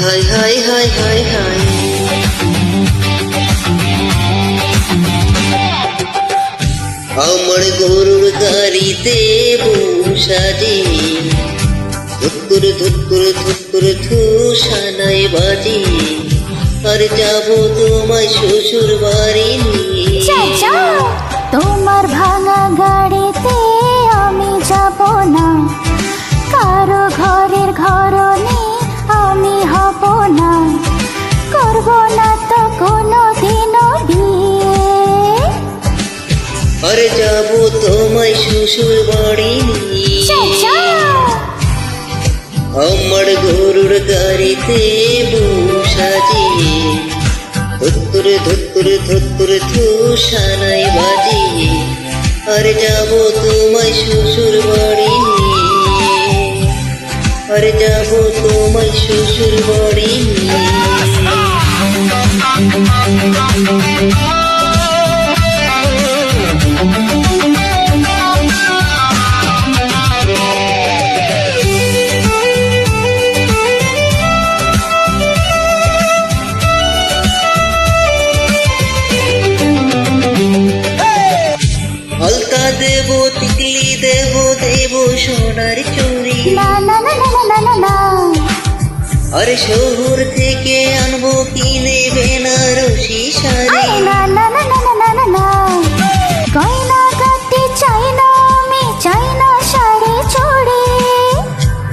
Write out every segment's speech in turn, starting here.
High high high high high আমার গরুর গাড়িতে বসাজি ধুত্তুর ধুত্তুর ধুত্তুর ধূসানায় বাজি আর যাবো তোমায় শ্বশুর বাড়ি নিয়ে। তোমার ভাঙা গাড়িতে আমি যাব না, কারো ঘরের ঘরনি আমি হব না, করব না তো কোনো দিনও বিয়ে। আর যাবো তোমায় শ্বশুর বাড়ি নিয়ে। আমার গরুর গাড়িতে বসাজি ধুত্তুর ধুত্তুর ধুত্তুর ধূসানায় বাজি আর যাবো তোমায় শ্বশুর বাড়ি নিয়ে। আর যাবো তোমায় শ্বশুর বাড়ি নিয়ে। দেব টিকলি দেব দেব সোনার চুড়ি, না না না না না না না, আর শহর থেকে আনবো কিনে বেনারসি শাড়ি। না না না না না না না না, গয়না গাটি চাই না আমি, চাই না শাড়ি চুড়ি।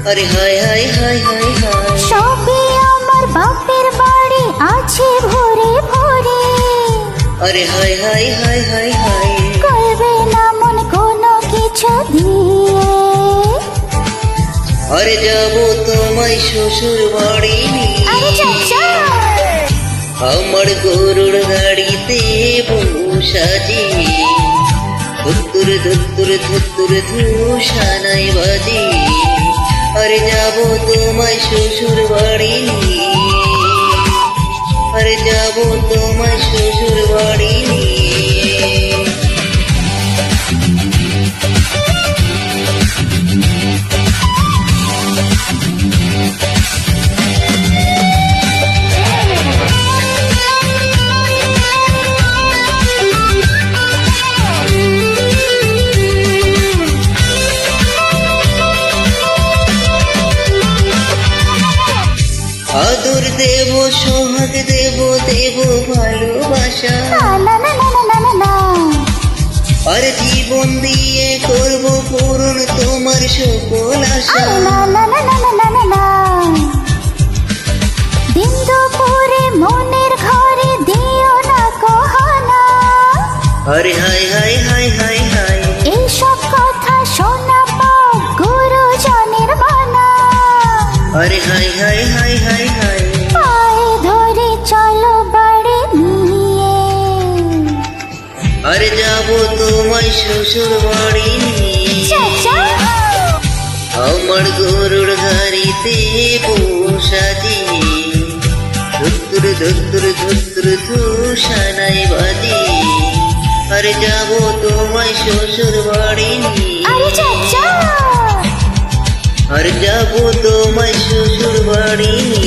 আরে high high high high high সবই আমার বাপের বাড়ি আছে ভরে ভরে। আরে high high high high high করবে না মন কোনো কিছু দিয়ে। আরে যাবো তোমায় শ্বশুর বাড়ি নিয়ে। আমার গরুর গাড়িতে বসাজি ধুত্তুর ধুত্তুর ধুত্তুর ধূসানায় বাজি আর যাবো তোমায় শ্বশুর বাড়ি নিয়ে। আর যাবো তোমায় শ্বশুর বাড়ি নিয়ে। আদর দেব সোহাগ দেব দেব ভালোবাসা, আর জীবন দিয়ে করব পূরণ তোমার সকল আশা। দিন দুপুরে মনের ঘরে দিও না কহানা। আরে high high high high high এইসব কথা শোনা পাপ গুরুজনের মানা। আরে high high high high high পায়ে ধরে চলো বাড়ি নিয়ে। আরে যাবো তোমায় শ্বশুর বাড়ি নিয়ে। আমার গরুর গাড়িতে বসাজি ধুত্তুর ধুত্তুর ধুত্তুর ধূসানায় বাজি আর যাবো তোমায় শ্বশুর বাড়ি নিয়ে। আর যাবো তোমায় শ্বশুর বাড়ি নিয়ে।